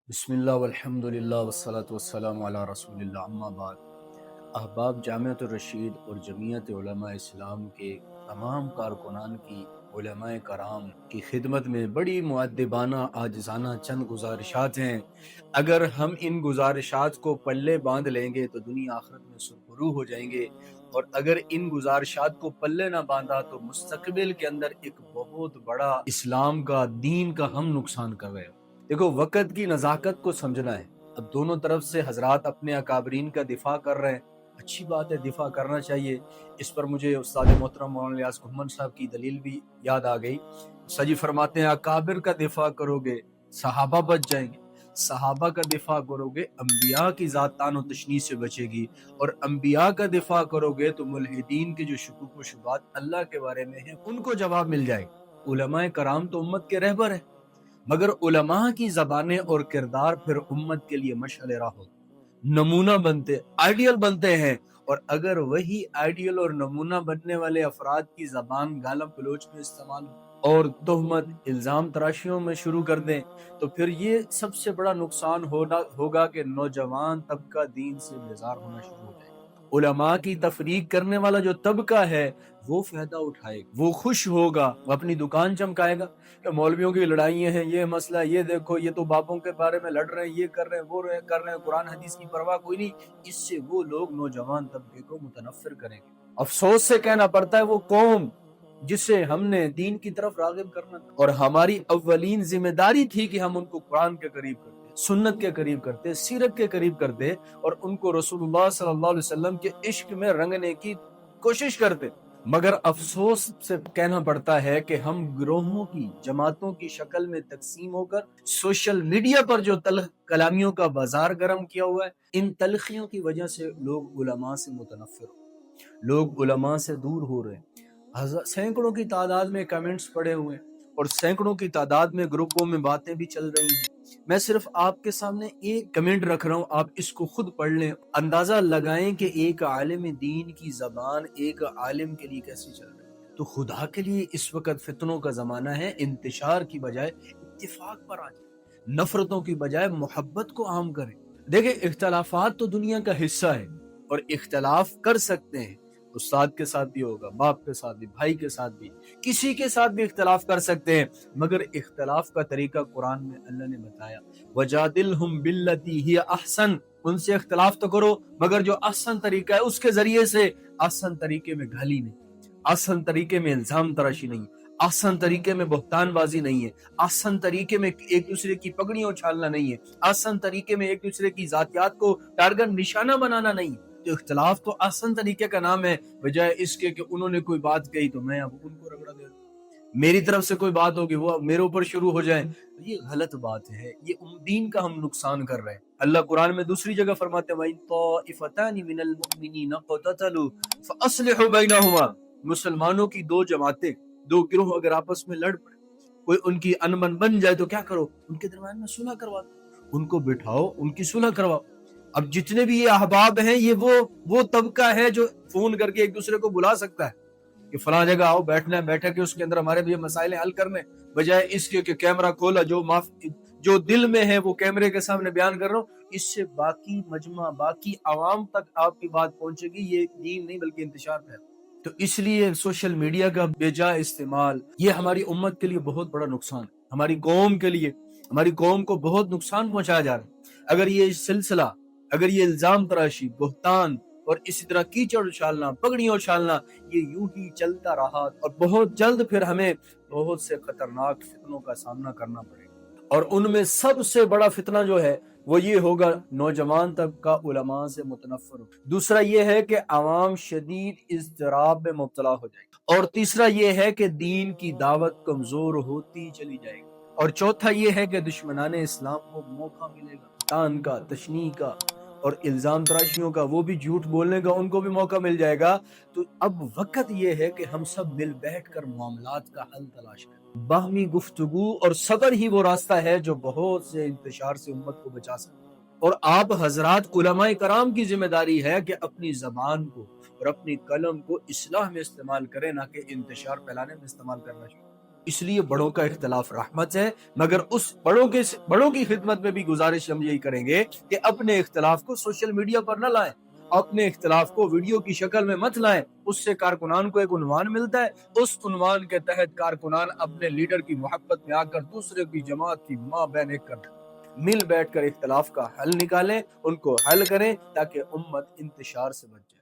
بسم اللہ والحمد للہ والصلاة والسلام علی رسول اللہ اما بعد۔ احباب، جامعۃ الرشید اور جمعیت علماء اسلام کے تمام کارکنان کی، علماء کرام کی خدمت میں بڑی مؤدبانہ عاجزانہ چند گزارشات ہیں۔ اگر ہم ان گزارشات کو پلے باندھ لیں گے تو دنیا آخرت میں سرخرو ہو جائیں گے، اور اگر ان گزارشات کو پلے نہ باندھا تو مستقبل کے اندر ایک بہت بڑا اسلام کا، دین کا ہم نقصان کر رہے ہیں۔ دیکھو، وقت کی نزاکت کو سمجھنا ہے۔ اب دونوں طرف سے حضرات اپنے اکابرین کا دفاع کر رہے ہیں، اچھی بات ہے، دفاع کرنا چاہیے۔ اس پر مجھے استاد محترم مولانا الیاس محمد صاحب کی دلیل بھی یاد آ گئی۔ سجی فرماتے ہیں اکابر کا دفاع کرو گے صحابہ بچ جائیں گے، صحابہ کا دفاع کرو گے انبیاء کی ذات تان و تشنیع سے بچے گی، اور انبیاء کا دفاع کرو گے تو ملحدین کے جو شکوک و شبہات اللہ کے بارے میں ہیں ان کو جواب مل جائے گا۔ علماء کرام تو امت کے رہبر ہیں، مگر علماء کی زبانیں اور کردار پھر امت کے لیے مشعل راہ ہوتے، نمونہ بنتے، آئیڈیل بنتے ہیں۔ اور اگر وہی آئیڈیل اور نمونہ بننے والے افراد کی زبان گالم گلوچ میں استعمال اور تہمت، الزام تراشیوں میں شروع کر دیں تو پھر یہ سب سے بڑا نقصان ہوگا کہ نوجوان طبقہ دین سے بیزار ہونا شروع ہو جائے گا۔ علماء کی تفریق کرنے والا جو طبقہ ہے وہ فائدہ اٹھائے گا، وہ خوش ہوگا، وہ اپنی دکان چمکائے گا کہ مولویوں کی لڑائیاں ہیں، یہ مسئلہ، یہ دیکھو، یہ تو باپوں کے بارے میں لڑ رہے ہیں، یہ کر رہے ہیں، وہ کر رہے ہیں، قرآن حدیث کی پرواہ کوئی نہیں۔ اس سے وہ لوگ نوجوان طبقے کو متنفر کریں گے۔ افسوس سے کہنا پڑتا ہے وہ قوم جسے ہم نے دین کی طرف راغب کرنا تھا، اور ہماری اولین ذمہ داری تھی کہ ہم ان کو قرآن کے قریب کرتے، سنت کے قریب کرتے، سیرت کے قریب کرتے، اور ان کو رسول اللہ صلی اللہ علیہ وسلم کے عشق میں رنگنے کی کوشش کرتے۔ مگر افسوس سے کہنا پڑتا ہے کہ ہم گروہوں کی، جماعتوں کی شکل میں تقسیم ہو کر سوشل میڈیا پر جو تلخ کلامیوں کا بازار گرم کیا ہوا ہے، ان تلخیوں کی وجہ سے لوگ علماء سے متنفر ہو، لوگ علماء سے دور ہو رہے ہیں۔ سینکڑوں کی تعداد میں کمنٹس پڑے ہوئے ہیں، اور سینکڑوں کی تعداد میں گروپوں میں باتیں بھی چل رہی ہیں۔ میں صرف آپ کے سامنے ایک کمنٹ رکھ رہا ہوں، آپ اس کو خود پڑھ لیں، اندازہ لگائیں کہ ایک عالم دین کی زبان ایک عالم کے لیے کیسے چل رہی ہے۔ تو خدا کے لیے اس وقت فتنوں کا زمانہ ہے، انتشار کی بجائے اتفاق پر آ جائیں، نفرتوں کی بجائے محبت کو عام کریں۔ دیکھیں، اختلافات تو دنیا کا حصہ ہے، اور اختلاف کر سکتے ہیں، استاد کے ساتھ بھی ہوگا، باپ کے ساتھ بھی، بھائی کے ساتھ بھی، کسی کے ساتھ بھی اختلاف کر سکتے ہیں، مگر اختلاف کا طریقہ قرآن میں اللہ نے بتایا، وَجَادِلْهُمْ بِالَّتِي هِيَ أَحْسَنُ، ان سے اختلاف تو کرو مگر جو احسن طریقہ ہے اس کے ذریعے سے۔ احسن طریقے میں گالی نہیں، احسن طریقے میں الزام تراشی نہیں، احسن طریقے میں بہتان بازی نہیں ہے، احسن طریقے میں ایک دوسرے کی پگڑیاں اچھالنا نہیں ہے، احسن طریقے میں ایک دوسرے کی ذاتیات کو ٹارگٹ نشانہ بنانا نہیں۔ تو اختلاف تو احسن طریقے کا نام ہے، بجائے اس کے کہ انہوں نے کوئی بات کہی تو میں اب ان کو رگڑا دے دوں، میری طرف سے کوئی بات ہوگی وہ میرے اوپر شروع ہو جائیں۔ یہ غلط بات ہے، یہ دین کا ہم نقصان کر رہے ہیں۔ اللہ قرآن میں دوسری جگہ فرماتے ہیں وَإِن طَائِفَتَانِ مِنَ الْمُؤْمِنِينَ اقْتَتَلُوا فَأَصْلِحُوا بَيْنَهُمَا، مسلمانوں کی دو جماعتیں، دو گروہ اگر آپس میں لڑ پڑے، کوئی ان کی انبن بن جائے تو کیا کرو؟ ان کے درمیان میں صلح کروا دو، ان کو بٹھاؤ، ان کی صلح کرواؤ۔ اب جتنے بھی یہ احباب ہیں، یہ وہ طبقہ ہے جو فون کر کے ایک دوسرے کو بلا سکتا ہے کہ فلاں جگہ آؤ، بیٹھنا ہے، بیٹھے کے اس کے اندر ہمارے بھی مسائل حل کرنے، بجائے اس کے کہ کیمرہ کھولا، جو دل میں ہے وہ کیمرے کے سامنے بیان کر رہا ہوں۔ اس سے باقی مجمع، باقی عوام تک آپ کی بات پہنچے گی، یہ دین نہیں بلکہ انتشار ہے۔ تو اس لیے سوشل میڈیا کا بے جا استعمال یہ ہماری امت کے لیے بہت بڑا نقصان ہے، ہماری قوم کے لیے، ہماری قوم کو بہت نقصان پہنچایا جا رہا ہے۔ اگر یہ سلسلہ، اگر یہ الزام تراشی، بہتان، اور اسی طرح کیچڑ اچھالنا، پگڑیاں اچھالنا، یہ یوں ہی چلتا رہا اور بہت جلد پھر ہمیں بہت سے خطرناک فتنوں کا سامنا کرنا پڑے گا، اور ان میں سب سے بڑا فتنہ جو ہے وہ یہ ہوگا نوجوان طبقہ علماء سے متنفر ہو۔ دوسرا یہ ہے کہ عوام شدید اضطراب میں مبتلا ہو جائے گی، اور تیسرا یہ ہے کہ دین کی دعوت کمزور ہوتی چلی جائے گی، اور چوتھا یہ ہے کہ دشمنان اسلام کو موقع ملے گا تان کا، تشنیع کا اور الزام تراشیوں کا، وہ بھی جھوٹ بولنے کا ان کو بھی موقع مل جائے گا۔ تو اب وقت یہ ہے کہ ہم سب مل بیٹھ کر معاملات کا حل تلاش کریں۔ باہمی گفتگو اور صبر ہی وہ راستہ ہے جو بہت سے انتشار سے امت کو بچا سکے۔ اور آپ حضرات علماء کرام کی ذمہ داری ہے کہ اپنی زبان کو اور اپنی قلم کو اصلاح میں استعمال کریں، نہ کہ انتشار پھیلانے میں استعمال کرنا چاہیے۔ اس لیے بڑوں کا اختلاف رحمت ہے، مگر اس بڑوں کی خدمت میں بھی گزارش ہم یہی کریں گے کہ اپنے اختلاف کو سوشل میڈیا پر نہ لائیں، اپنے اختلاف کو ویڈیو کی شکل میں مت لائیں۔ اس سے کارکنان کو ایک عنوان ملتا ہے، اس عنوان کے تحت کارکنان اپنے لیڈر کی محبت میں آ کر دوسرے کی جماعت کی ماں بہن ایک کر مل بیٹھ کر اختلاف کا حل نکالیں، ان کو حل کریں تاکہ امت انتشار سے بچ جائے۔